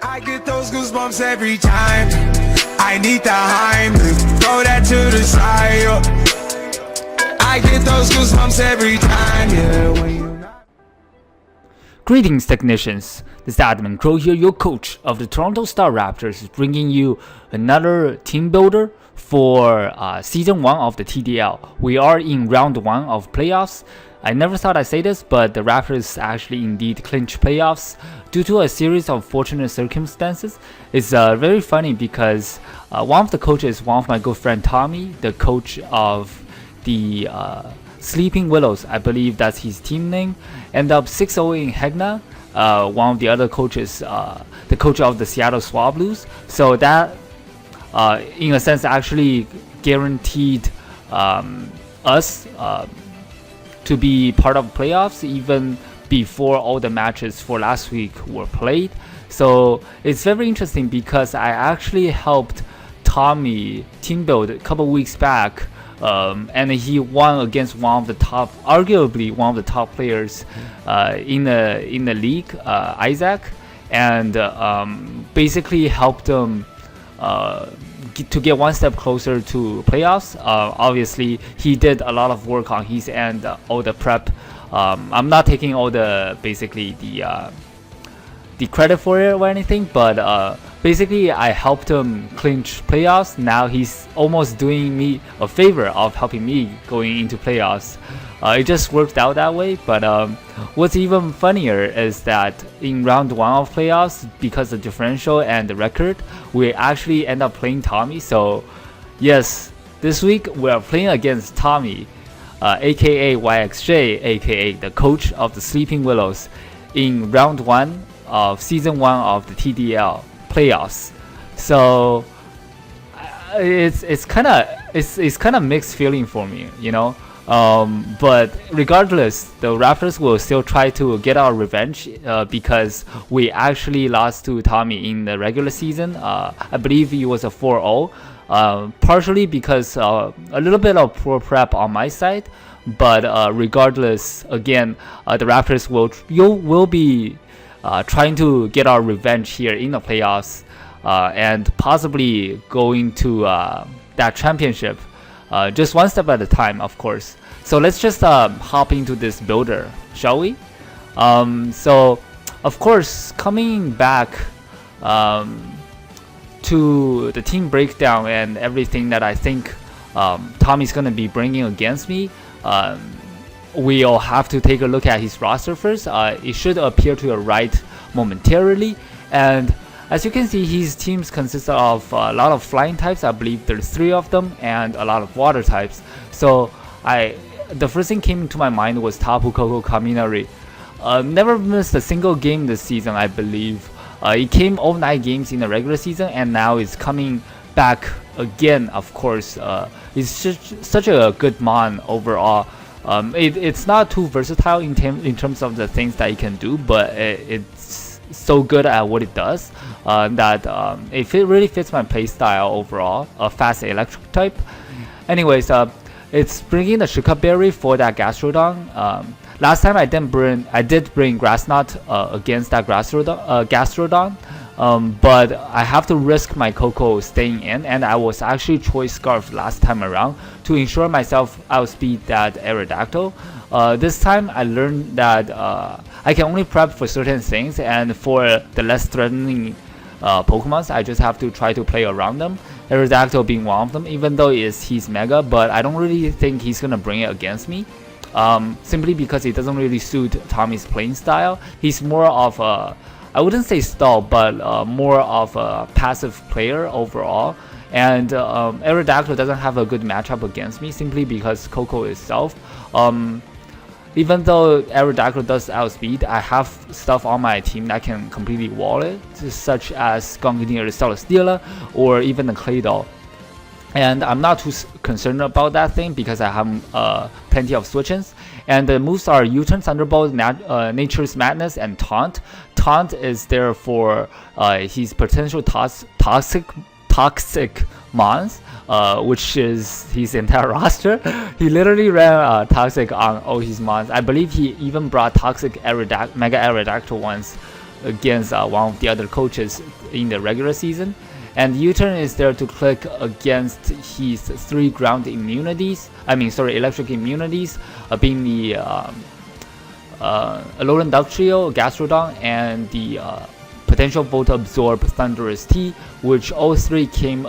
I get those goosebumps every time. I need the Heimlich, throw that to the side. I get those goosebumps every time, yeah. When you Greetings, technicians. This is Admin Crow here, your coach of the Toronto Star Raptors, bringing you another team builder for Season 1 of the TDL. We are in Round 1 of playoffs. I never thought I'd say this, but the Raptors actually indeed clinched playoffs due to a series of fortunate circumstances. It's very funny because one of the coaches, one of my good friend Tommy, the coach of the Sleepy Willows, I believe that's his team name, ended up 6-0 in Hegna. One of the other coaches, the coach of the Seattle Swablues. So that, in a sense, actually guaranteed us to be part of playoffs even before all the matches for last week were played. So it's very interesting because I actually helped Tommy team build a couple weeks back. And he won against one of the top, arguably one of the top players in the league, Isaac, and basically helped him to get one step closer to playoffs. Obviously, he did a lot of work on his end, all the prep. I'm not taking all the basically the credit for it or anything, but basically I helped him clinch playoffs. Now he's almost doing me a favor of helping me going into playoffs. It just worked out that way. But what's even funnier is that in round 1 of playoffs, because of the differential and the record, we actually end up playing Tommy. So yes, this week we are playing against Tommy, aka YXJ, aka the coach of the Sleepy Willows, in round 1 of season 1 of the TDL playoffs. So it's kind of mixed feeling for me, you know. But regardless, the Raptors will still try to get our revenge because we actually lost to Tommy in the regular season. I believe it was a 4-0, partially because a little bit of poor prep on my side. But regardless, again, the Raptors will be trying to get our revenge here in the playoffs, and possibly going to that championship, just one step at a time, of course. So let's just hop into this builder, shall we? So of course, coming back to the team breakdown and everything that I think Tommy's gonna be bringing against me, we'll have to take a look at his roster first. It should appear to your right momentarily, and as you can see, his teams consist of a lot of flying types. I believe there's 3 of them, and a lot of water types. So the first thing came to my mind was Tapu Koko Kaminari. Never missed a single game this season, I believe. He came all 9 games in the regular season, and now it's coming back again. Of course, it's just such a good mon overall. It's not too versatile in terms of the things that it can do, but it's so good at what it does that it really fits my playstyle overall. A fast electric type. Anyways, it's bringing the Shika Berry for that Gastrodon. Last time I did bring Grass Knot against that Gastrodon. But I have to risk my Coco staying in, and I was actually Choice Scarf last time around to ensure myself outspeed that Aerodactyl. This time I learned that I can only prep for certain things, and for the less threatening Pokemons, I just have to try to play around them. Aerodactyl being one of them, even though he's Mega, but I don't really think he's gonna bring it against me. Simply because it doesn't really suit Tommy's playing style. He's more of a, I wouldn't say stall, but more of a passive player overall. And Aerodactyl doesn't have a good matchup against me simply because Coco itself. Even though Aerodactyl does outspeed, I have stuff on my team that can completely wall it, such as Gungnir, Celesteela, or even the Claydol. And I'm not too concerned about that thing because I have plenty of switch-ins. And the moves are U-turn, Thunderbolt, Nature's Madness, and Taunt. Taunt is there for his potential toxic mons, which is his entire roster. He literally ran Toxic on all his mons. I believe he even brought Toxic Mega Aerodactyl once against one of the other coaches in the regular season. And U-turn is there to click against his 3 ground immunities. Electric immunities, being the Alolan Gastrodon, and the potential Volt Absorb Thunderous T, which all 3 came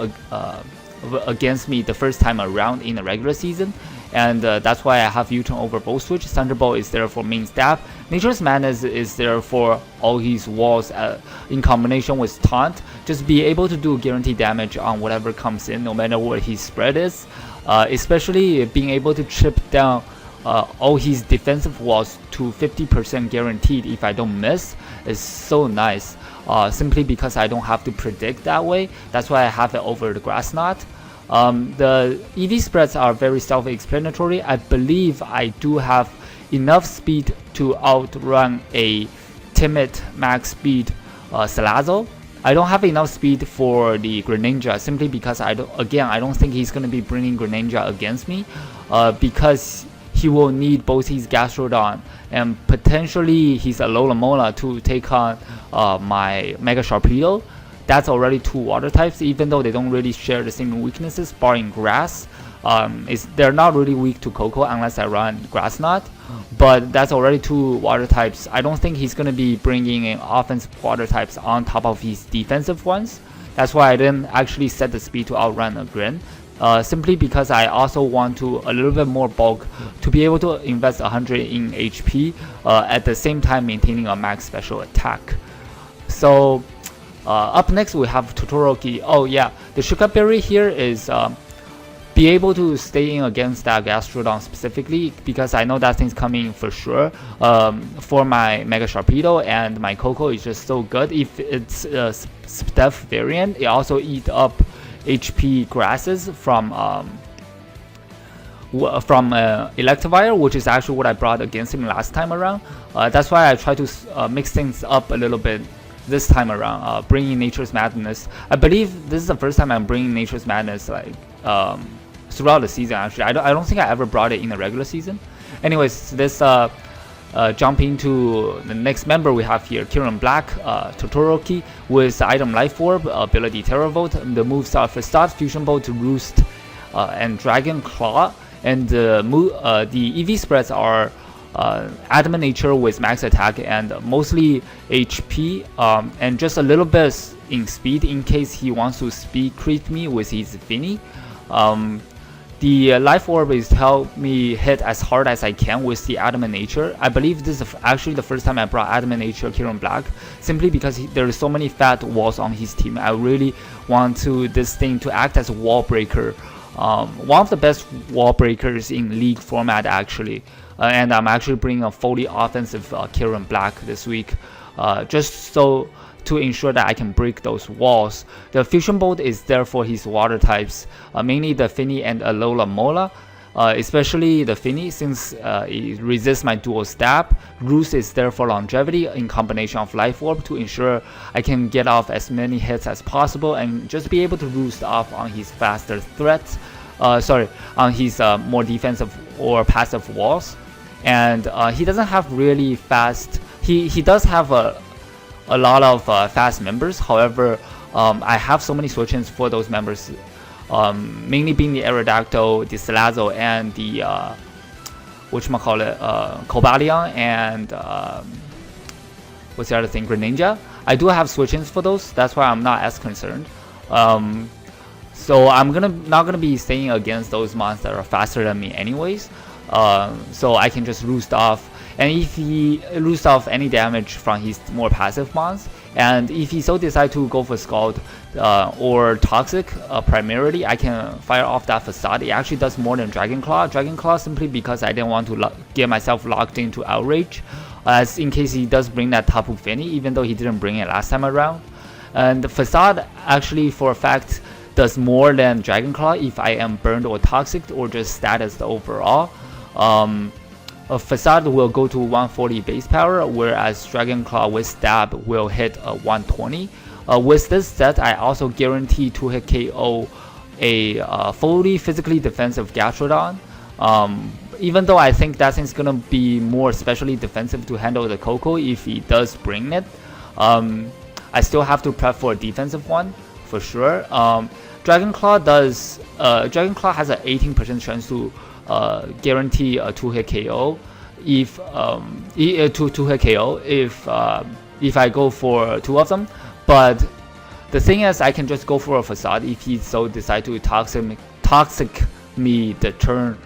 against me the first time around in the regular season. And that's why I have U-turn over Volt Switch. Thunderbolt is there for main stab. Nature's Madness is there for all his walls in combination with Taunt. Just be able to do guaranteed damage on whatever comes in, no matter what his spread is. Especially being able to chip down all his defensive walls to 50% guaranteed if I don't miss is so nice. Simply because I don't have to predict that way. That's why I have it over the Grass Knot. The EV spreads are very self-explanatory. I believe I do have enough speed to outrun a timid max speed Salazzle. I don't have enough speed for the Greninja simply because I don't think he's going to be bringing Greninja against me, because he will need both his Gastrodon and potentially his Alola to take on my Mega Sharpedo. That's already 2 water types, even though they don't really share the same weaknesses, barring Grass. They're not really weak to Coco unless I run Grass Knot, but that's already 2 water types. I don't think he's going to be bringing in offensive water types on top of his defensive ones. That's why I didn't actually set the speed to outrun a Grin. Simply because I also want to a little bit more bulk to be able to invest 100 in HP at the same time maintaining a max special attack. So up next we have Totoroki. Oh yeah, the Shuka Berry here is be able to stay in against that Gastrodon specifically, because I know that thing's coming for sure. For my Mega Sharpedo and my Coco is just so good. If it's a Steph variant, it also eat up HP grasses from Electivire, which is actually what I brought against him last time around. That's why I try to mix things up a little bit this time around, bringing Nature's Madness. I believe this is the first time I'm bringing Nature's Madness throughout the season. Actually, I don't think I ever brought it in the regular season. Anyways, this jump into the next member we have here, Kieran Black, Totoroki with the item Life Orb, ability Terra Volt. The moves are Facade, Fusion Bolt, Roost, and Dragon Claw. And the EV spreads are Adamant Nature with max attack and mostly HP, and just a little bit in speed in case he wants to speed creep me with his Finny. The Life Orb is help me hit as hard as I can with the Adamant Nature. I believe this is actually the first time I brought Adamant Nature Kieran Black, simply because there are so many fat walls on his team. I really want this thing to act as a wall breaker. One of the best wall breakers in League format actually. And I'm actually bringing a fully offensive Kieran Black this week, just so to ensure that I can break those walls. The Fusion Bolt is there for his water types, mainly the Finny and Alola, especially the Finny since it resists my dual stab. Roost is there for longevity in combination of Life Orb to ensure I can get off as many hits as possible and just be able to roost off on his faster threats, on his more defensive or passive walls. And he doesn't have really fast, he does have a lot of fast members. However, I have so many switch-ins for those members, mainly being the Aerodactyl, the Salazzle, and the Cobalion, and what's the other thing, Greninja. I do have switch-ins for those, that's why I'm not as concerned. So I'm not gonna be staying against those mons that are faster than me anyways. So I can just roost off, and if he roost off any damage from his more passive mons, and if he so decide to go for Scald or Toxic primarily, I can fire off that Facade. It actually does more than Dragon Claw simply because I didn't want to get myself locked into Outrage, as in case he does bring that Tapu Fini, even though he didn't bring it last time around. And the Facade actually for a fact does more than Dragon Claw if I am burned or toxic or just status overall. A Facade will go to 140 base power, whereas Dragon Claw with stab will hit 120. With this set, I also guarantee 2-hit KO a fully physically defensive Gastrodon. Even though I think that thing's gonna be more specially defensive to handle the Coco if he does bring it. I still have to prep for a defensive one for sure. Dragonclaw has an 18% chance to guarantee a 2-hit KO if two-hit KO if I go for 2 of them. But the thing is, I can just go for a facade if he so decide to toxic me the turn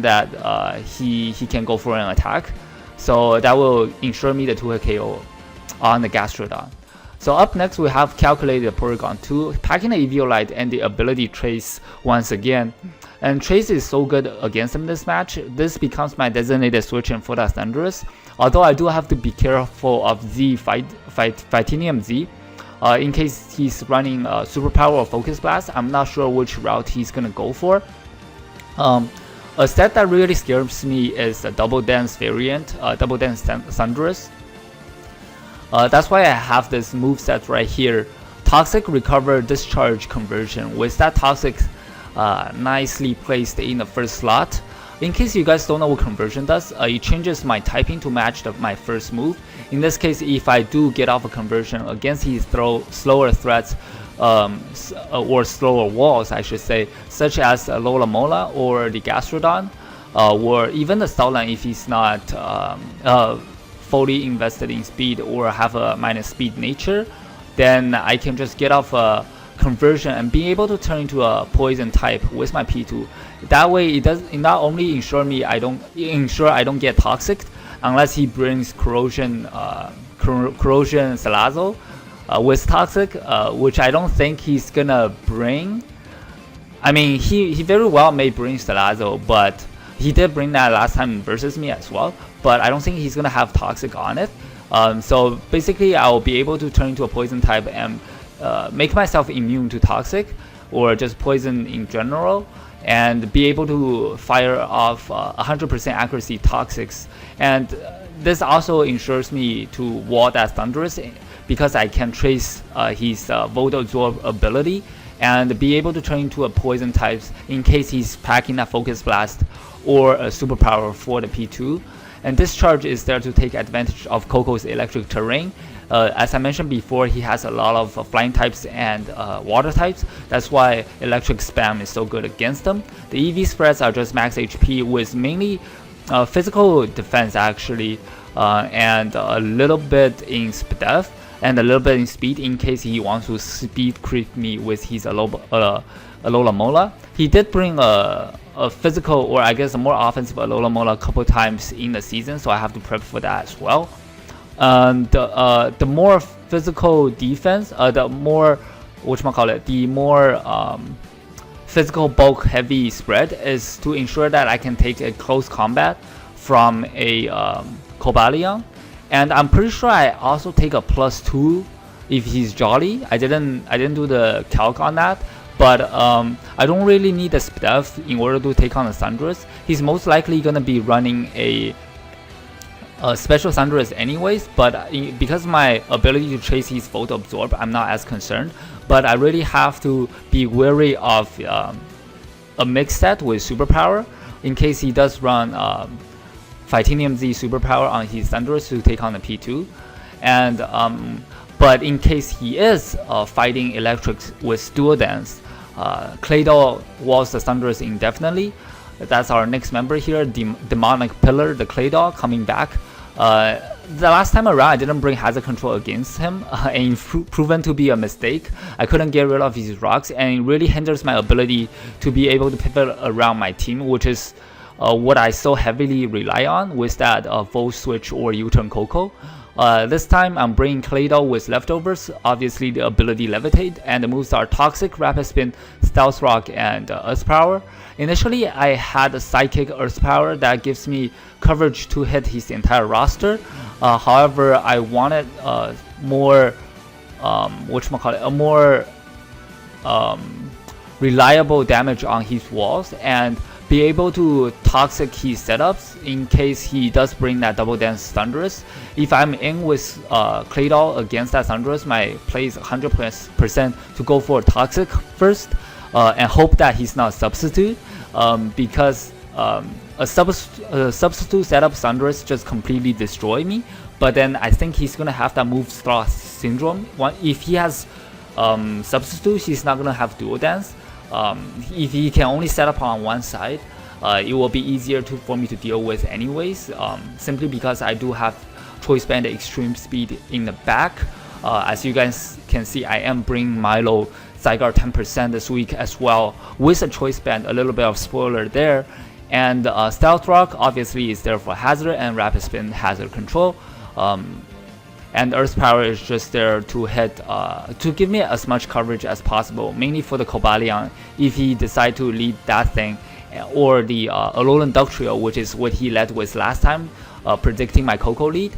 that he can go for an attack. So that will ensure me the 2-hit KO on the Gastrodon. So up next we have Calculated Porygon 2, packing the Eviolite and the ability Trace once again. And Trace is so good against him this match. This becomes my designated switch in for that Thundurus. Although I do have to be careful of Z Fightinium Z. In case he's running Superpower or Focus Blast, I'm not sure which route he's gonna go for. A set that really scares me is the Double Dance variant, Double Dance Thundurus. That's why I have this move set right here, Toxic Recover Discharge Conversion, with that Toxic nicely placed in the first slot. In case you guys don't know what conversion does, it changes my typing to match my first move. In this case, if I do get off a conversion against his slower threats, or slower walls, I should say, such as Lola Mola or the Gastrodon, or even the Stoutland if he's not fully invested in speed or have a minus speed nature, then I can just get off a conversion and be able to turn into a poison type with my P2. That way it not only ensure I don't get toxic unless he brings corrosion Salazzle with toxic, which I don't think he's gonna bring. I mean, he very well may bring Salazzle, but he did bring that last time versus me as well, but I don't think he's gonna have toxic on it. So basically I will be able to turn into a poison type and make myself immune to toxic or just poison in general, and be able to fire off 100% accuracy toxics. And this also ensures me to wall that Thundurus because I can trace his Volt Absorb ability and be able to turn into a poison types in case he's packing a Focus Blast or a Superpower for the P2. And Discharge is there to take advantage of Coco's electric terrain. As I mentioned before, he has a lot of flying types and water types. That's why electric spam is so good against them. The EV spreads are just max HP with mainly physical defense actually, and a little bit in def and a little bit in speed in case he wants to speed creep me with his Alola Mola. He did bring a physical, or I guess a more offensive Alola Mola a couple times in the season, so I have to prep for that as well. And the more physical defense, the more physical bulk heavy spread is to ensure that I can take a close combat from a Cobalion. And I'm pretty sure I also take a +2 if he's Jolly. I didn't do the calc on that, but I don't really need the stuff in order to take on the Thundurus. He's most likely gonna be running a special Thundurus anyways, but because my ability to chase his Volt Absorb, I'm not as concerned. But I really have to be wary of a mix set with Superpower in case he does run Fightinium Z Superpower on his Thundurus to take on the P2. And but in case he is fighting Electrics with Dual Dance, Claydol walls the Thundurus indefinitely. That's our next member here, Demonic Pillar, the Claydol, coming back. The last time around I didn't bring Hazard Control against him, and proven to be a mistake. I couldn't get rid of his rocks, and it really hinders my ability to be able to pivot around my team, which is what I so heavily rely on with that Volt Switch or U-Turn Coco. This time I'm bringing Claydol with leftovers, obviously the ability Levitate, and the moves are Toxic, Rapid Spin, Stealth Rock, and Earth Power. Initially I had a Psychic Earth Power that gives me coverage to hit his entire roster. However, I wanted more reliable damage on his walls and be able to toxic his setups in case he does bring that Double Dance Thundurus. If I'm in with Claydol against that Thundurus, my play is 100% to go for toxic first and hope that he's not substitute, because a substitute setup Thundurus just completely destroy me. but then I think he's gonna have that move sloth syndrome. If he has substitute, he's not gonna have dual dance. If he can only set up on one side, it will be easier for me to deal with anyways, simply because I do have choice band extreme speed in the back. As you guys can see, I am bringing Milo Zygarde 10% this week as well with a choice band, a little bit of spoiler there. And Stealth Rock obviously is there for hazard, and Rapid Spin hazard control. And Earth Power is just there to hit, to give me as much coverage as possible, mainly for the Cobalion if he decide to lead that thing, or the Alolan Ductrio, which is what he led with last time, predicting my Coco lead.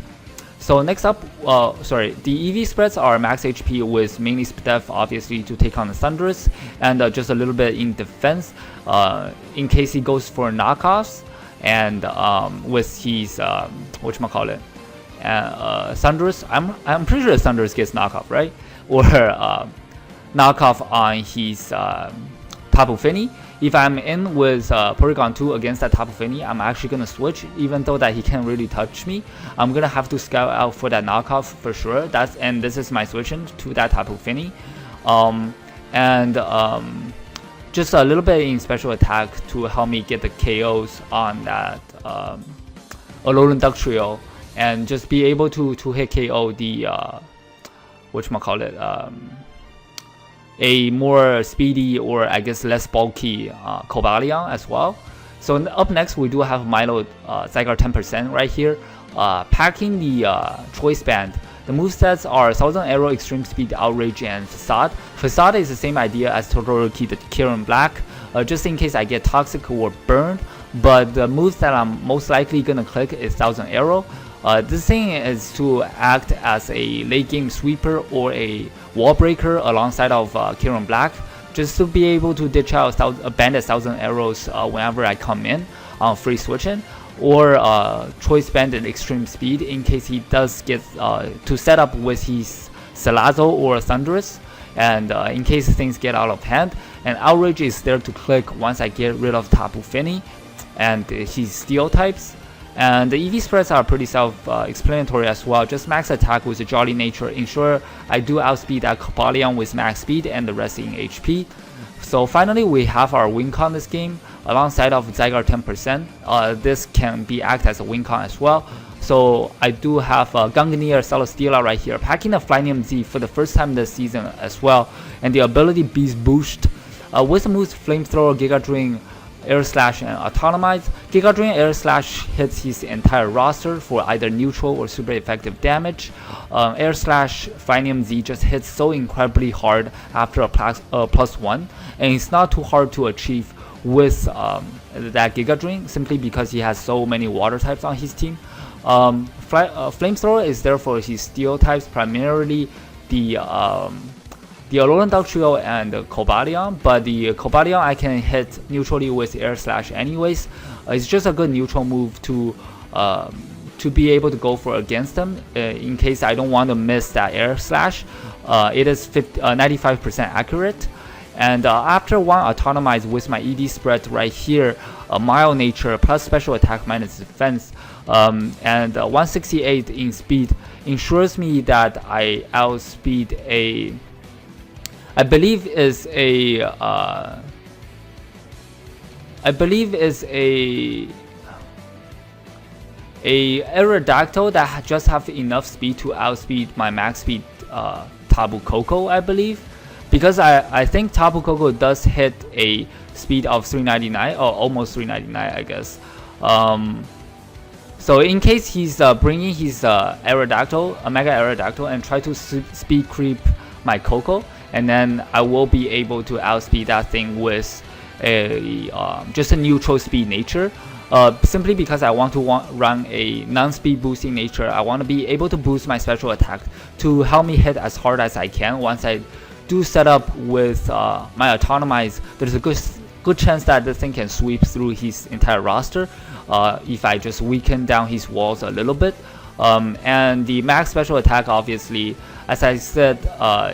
So next up, the EV spreads are max HP with mainly Def obviously to take on the Thundurus, and just a little bit in defense in case he goes for knockoffs, and with his whatchamacallit, Thundurus. I'm pretty sure Thundurus gets knockoff, right? Or knockoff on his Tapu Fini. If I'm in with Porygon 2 against that Tapu Fini, I'm actually going to switch, even though that he can't really touch me. I'm going to have to scout out for that knockoff for sure. And this is my switching to that Tapu Fini. Just a little bit in special attack to help me get the KOs on that Alolan Ductrio, and just be able to hit KO the whatchamacallit, a more speedy, or I guess less bulky Cobalion as well. So up next we do have Milo Zygarde 10% right here, packing the choice band. The movesets are Thousand Arrow, Extreme Speed, Outrage, and Facade. Facade is the same idea as Todoroki the Kieran Black, just in case I get Toxic or Burned, but the moves that I'm most likely gonna click is Thousand Arrow. This thing is to act as a late game sweeper or a wall breaker alongside of Kieran Black, just to be able to ditch out bandit Thousand Arrows whenever I come in on free switching, or choice bandit extreme speed in case he does get to set up with his Salazzle or Thundurus, and in case things get out of hand. And Outrage is there to click once I get rid of Tapu Fini and his steel types. And the EV spreads are pretty self-explanatory as well. Just max attack with a Jolly Nature, ensure I do outspeed that Cobalion with max speed, and the rest in HP. So finally we have our win con this game alongside of Zygarde 10%. This can be act as a win con as well. So I do have Gungnir Celesteela right here, packing the Flynium Z for the first time this season as well, and the ability Beast Boost with the moves Flamethrower, Giga Drain, Air Slash, and Autonomize. Giga Drain Air Slash hits his entire roster for either neutral or super effective damage. Air Slash Flynium Z just hits so incredibly hard after a +1, and it's not too hard to achieve with that Giga Drain, simply because he has so many water types on his team. Flamethrower is there for his steel types, primarily the Alolan Ductrio and the Cobalion, but the Cobalion I can hit neutrally with Air Slash anyways. It's just a good neutral move to be able to go for against them in case I don't want to miss that Air Slash. It is 95% accurate. And after one Autonomize with my ED spread right here, Mild Nature plus special attack minus defense, and 168 in speed ensures me that I outspeed a, I believe is a Aerodactyl that just have enough speed to outspeed my max speed Tapu Koko, I believe, because I think Tapu Koko does hit a speed of 399 or almost 399, I guess. So in case he's bringing his Aerodactyl, a Mega Aerodactyl, and try to speed creep my Koko, and then I will be able to outspeed that thing with a just a neutral speed nature. Simply because I want to run a non-speed boosting nature. I want to be able to boost my special attack to help me hit as hard as I can. Once I do set up with my Autonomize, there's a good chance that the thing can sweep through his entire roster if I just weaken down his walls a little bit. And the max special attack, obviously, as I said,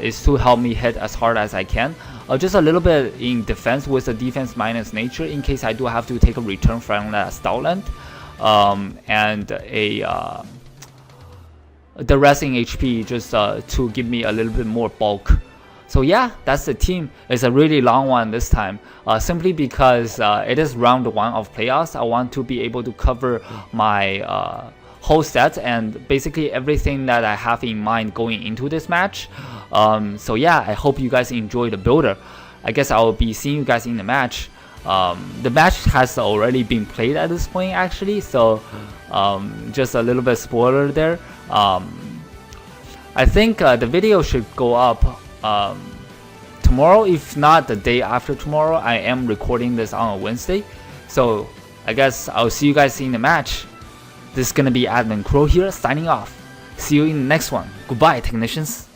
is to help me hit as hard as I can. Just a little bit in defense with a defense minus nature in case I do have to take a return from that Stoutland. And a the rest in HP just to give me a little bit more bulk. So yeah, that's the team. It's a really long one this time, simply because it is round 1 of playoffs. I want to be able to cover my whole set and basically everything that I have in mind going into this match. So yeah, I hope you guys enjoy the builder. I guess I will be seeing you guys in the match. The match has already been played at this point actually, so just a little bit spoiler there. I think the video should go up tomorrow, if not the day after tomorrow. I am recording this on a Wednesday, so I guess I'll see you guys in the match. This is gonna be Admin Crow here signing off. See you in the next one. Goodbye, technicians.